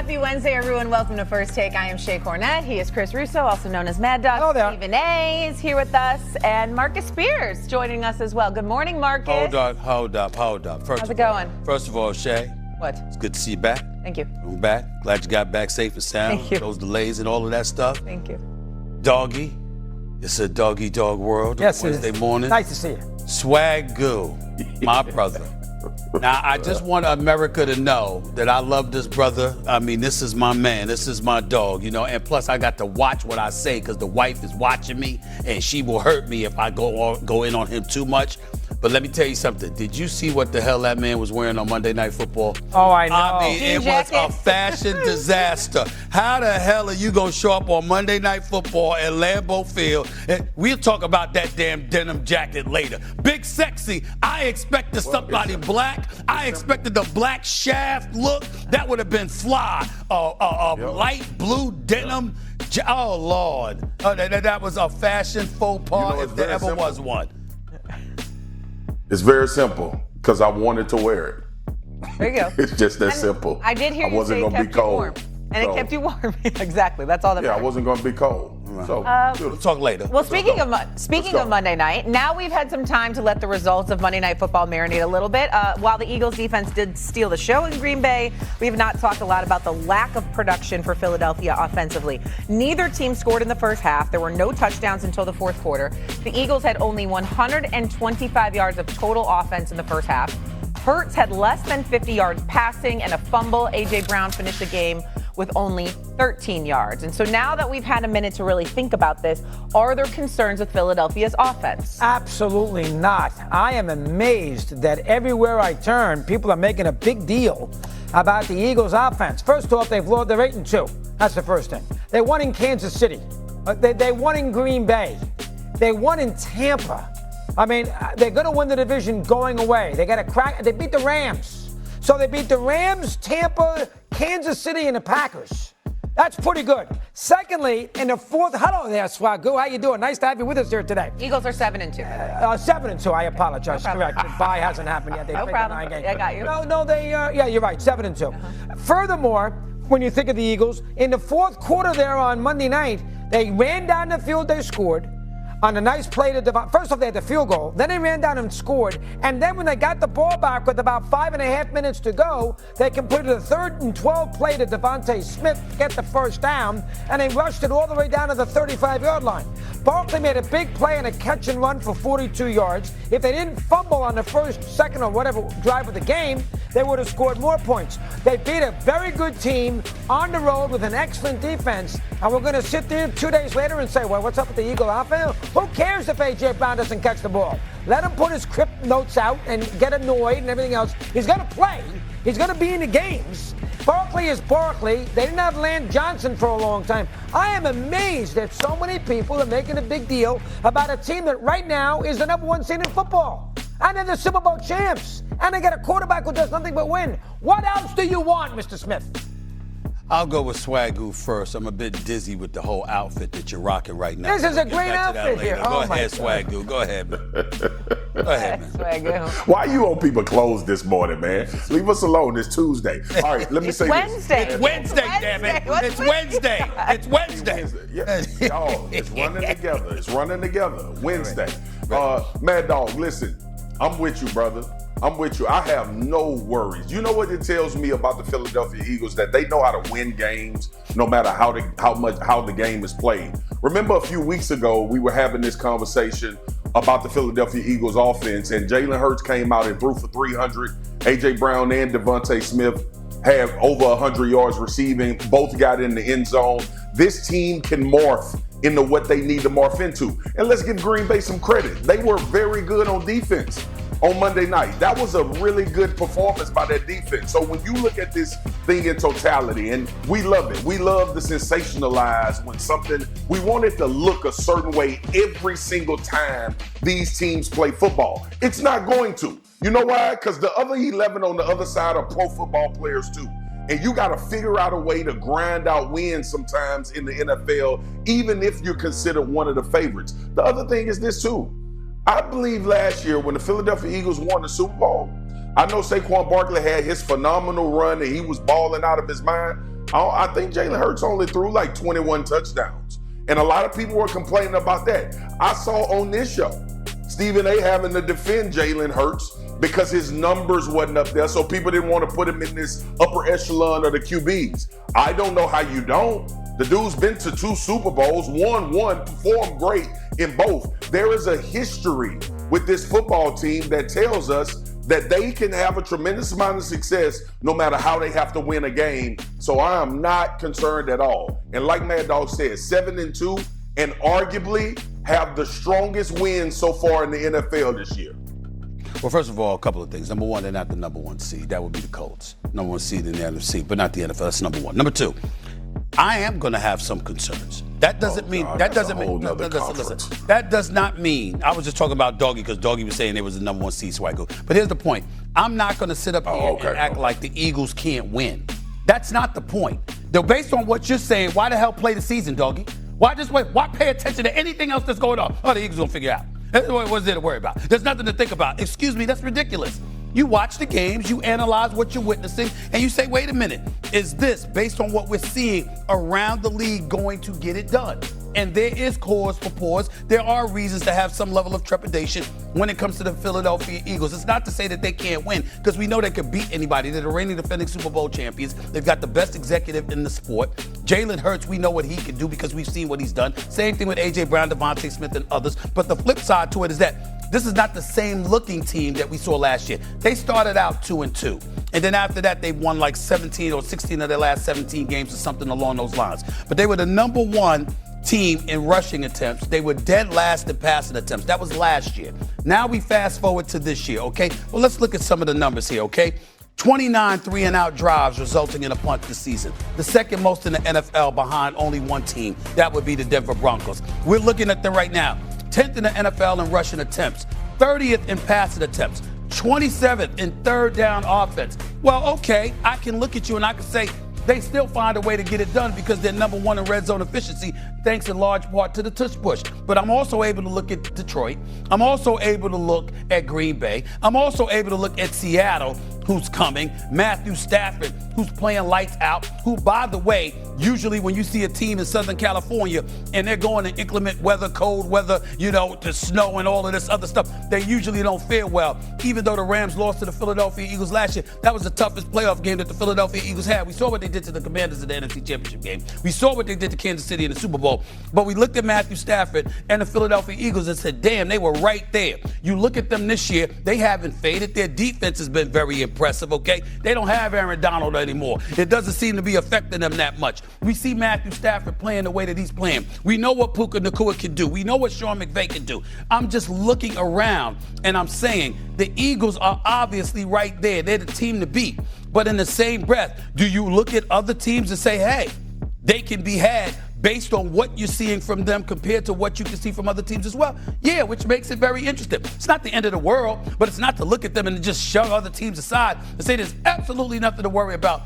Happy Wednesday, everyone. Welcome to First Take. I am Shea Cornett. He is Chris Russo, also known as Mad Dog. Hello there. Stephen A is here with us, and Marcus Spears joining us as well. Good morning, Marcus. Hold up. How's it going? First of all, Shay. What? It's good to see you back. Thank you. I'm back. Glad you got back safe and sound. Thank you. Those delays and all of that stuff. Thank you. Doggy. It's a dog world. Yes, Wednesday morning. Nice to see you. Swagu, my brother. Now, I just want America to know that I love this brother. I mean, this is my man. This is my dog, you know. And plus, I got to watch what I say because the wife is watching me, and she will hurt me if I go in on him too much. But let me tell you something. Did you see what the hell that man was wearing on Monday Night Football? Oh, I know. I mean, it was a fashion disaster. How the hell are you going to show up on Monday Night Football at Lambeau Field? And we'll talk about that damn denim jacket later. Big sexy. I expected somebody black. I expected the black shaft look. That would have been fly. Light blue denim. Oh, Lord. That was a fashion faux pas if there ever was one. It's very simple because I wanted to wear it. There you go. It's just that simple. I did hear you say it kept you warm. And it kept you warm. Exactly. That's all that matters. I wasn't going to be cold. So we'll talk later. Well, speaking of Monday night, now we've had some time to let the results of Monday Night Football marinate a little bit. While the Eagles defense did steal the show in Green Bay, we have not talked a lot about the lack of production for Philadelphia offensively. Neither team scored in the first half. There were no touchdowns until the fourth quarter. The Eagles had only 125 yards of total offense in the first half. Hurts had less than 50 yards passing and a fumble. A.J. Brown finished the game with only 13 yards. And so now that we've had a minute to really think about this, are there concerns with Philadelphia's offense? Absolutely not. I am amazed that everywhere I turn, people are making a big deal about the Eagles' offense. First off, they've lost their 8-2. That's the first thing. They won in Kansas City. They won in Green Bay. They won in Tampa. I mean, they're going to win the division going away. They got to crack. They beat the Rams. So they beat the Rams, Tampa, Kansas City, and the Packers. That's pretty good. Secondly, in the fourth, hello there, Swagu. How you doing? Nice to have you with us here today. Eagles are 7-2. 7-2. I apologize. No Correct. The bye hasn't happened yet. They No played problem. the 9 games. I got you. No, they. Yeah, you're right. 7-2. Furthermore, when you think of the Eagles, in the fourth quarter there on Monday night, they ran down the field. They scored. On a nice play to Devon. First off, they had the field goal. Then they ran down and scored. And then when they got the ball back with about 5.5 minutes to go, they completed a 3rd and 12 play to Devontae Smith to get the first down. And they rushed it all the way down to the 35-yard line. Barkley made a big play and a catch and run for 42 yards. If they didn't fumble on the first, second, or whatever drive of the game, they would have scored more points. They beat a very good team on the road with an excellent defense. And we're going to sit there 2 days later and say, well, what's up with the Eagle offense? Who cares if A.J. Brown doesn't catch the ball? Let him put his crypt notes out and get annoyed and everything else. He's going to play. He's going to be in the games. Barkley is Barkley. They didn't have Lance Johnson for a long time. I am amazed that so many people are making a big deal about a team that right now is the number 1 seed in football. And they're the Super Bowl champs. And they got a quarterback who does nothing but win. What else do you want, Mr. Smith? I'll go with Swagu first. I'm a bit dizzy with the whole outfit that you're rocking right now. This is a great outfit here. Go ahead, Swagu. Go ahead, man. Go ahead, man. Swagu. Why you on people's clothes this morning, man? Leave us alone. It's Tuesday. All right, let me say Wednesday. this. It's Wednesday, damn it. It's Wednesday. It's Wednesday. Yeah, y'all, it's running together. It's running together. Wednesday. Mad Dog, listen, I'm with you, brother. I'm with you. I have no worries. You know what it tells me about the Philadelphia Eagles? That they know how to win games no matter how the game is played. Remember a few weeks ago, we were having this conversation about the Philadelphia Eagles offense, and Jalen Hurts came out and threw for 300. A.J. Brown and Devontae Smith had over 100 yards receiving. Both got in the end zone. This team can morph into what they need to morph into. And let's give Green Bay some credit. They were very good on defense on Monday night. That was a really good performance by that defense. So when you look at this thing in totality, and we love it. We love the sensationalize when we want it to look a certain way every single time these teams play football. It's not going to. You know why? Because the other 11 on the other side are pro football players too. And you got to figure out a way to grind out wins sometimes in the NFL, even if you're considered one of the favorites. The other thing is this too. I believe last year when the Philadelphia Eagles won the Super Bowl, I know Saquon Barkley had his phenomenal run and he was balling out of his mind. I think Jalen Hurts only threw like 21 touchdowns. And a lot of people were complaining about that. I saw on this show, Stephen A. having to defend Jalen Hurts because his numbers wasn't up there, so people didn't want to put him in this upper echelon of the QBs. I don't know how you don't. The dude's been to 2 Super Bowls, won one, performed great in both. There is a history with this football team that tells us that they can have a tremendous amount of success no matter how they have to win a game. So I am not concerned at all. And like Mad Dog said, 7-2, and arguably have the strongest wins so far in the NFL this year. Well, first of all, a couple of things. Number one, they're not the number 1 seed. That would be the Colts. Number 1 seed in the NFC, but not the NFL. That's number one. Number two, I am going to have some concerns. That doesn't mean. God, that doesn't mean. Listen. That does not mean. I was just talking about Doggy because Doggy was saying they was the number 1 seed, Swagu. But here's the point. I'm not going to sit up here and act like the Eagles can't win. That's not the point. Though, based on what you're saying, why the hell play the season, Doggy? Why just wait? Why pay attention to anything else that's going on? Oh, the Eagles gonna figure it out. What's there to worry about? There's nothing to think about. Excuse me, that's ridiculous. You watch the games, you analyze what you're witnessing, and you say, wait a minute, is this, based on what we're seeing around the league, going to get it done? And there is cause for pause. There are reasons to have some level of trepidation when it comes to the Philadelphia Eagles. It's not to say that they can't win, because we know they can beat anybody. They're the reigning defending Super Bowl champions. They've got the best executive in the sport. Jalen Hurts, we know what he can do because we've seen what he's done. Same thing with A.J. Brown, Devontae Smith, and others. But the flip side to it is that this is not the same looking team that we saw last year. They started out 2-2. And then after that, they won like 17 or 16 of their last 17 games or something along those lines. But they were the number 1 team in rushing attempts. They were dead last in passing attempts. That was last year. Now we fast forward to this year, okay? Well, let's look at some of the numbers here, okay? 29 3-and-out drives resulting in a punt this season. The second most in the NFL behind only one team. That would be the Denver Broncos. We're looking at them right now. 10th in the NFL in rushing attempts. 30th in passing attempts. 27th in third down offense. Well, okay, I can look at you and I can say, they still find a way to get it done because they're number 1 in red zone efficiency, thanks in large part to the tush push. But I'm also able to look at Detroit. I'm also able to look at Green Bay. I'm also able to look at Seattle, who's coming. Matthew Stafford, who's playing lights out, who, by the way, usually when you see a team in Southern California and they're going in inclement weather, cold weather, the snow and all of this other stuff, they usually don't fare well. Even though the Rams lost to the Philadelphia Eagles last year, that was the toughest playoff game that the Philadelphia Eagles had. We saw what they did to the Commanders in the NFC Championship game. We saw what they did to Kansas City in the Super Bowl. But we looked at Matthew Stafford and the Philadelphia Eagles and said, damn, they were right there. You look at them this year, they haven't faded. Their defense has been very impressive, okay? They don't have Aaron Donald anymore. It doesn't seem to be affecting them that much. We see Matthew Stafford playing the way that he's playing. We know what Puka Nacua can do. We know what Sean McVay can do. I'm just looking around and I'm saying the Eagles are obviously right there. They're the team to beat. But in the same breath, do you look at other teams and say, hey, they can be had based on what you're seeing from them compared to what you can see from other teams as well? Yeah, which makes it very interesting. It's not the end of the world, but it's not to look at them and just shove other teams aside and say there's absolutely nothing to worry about.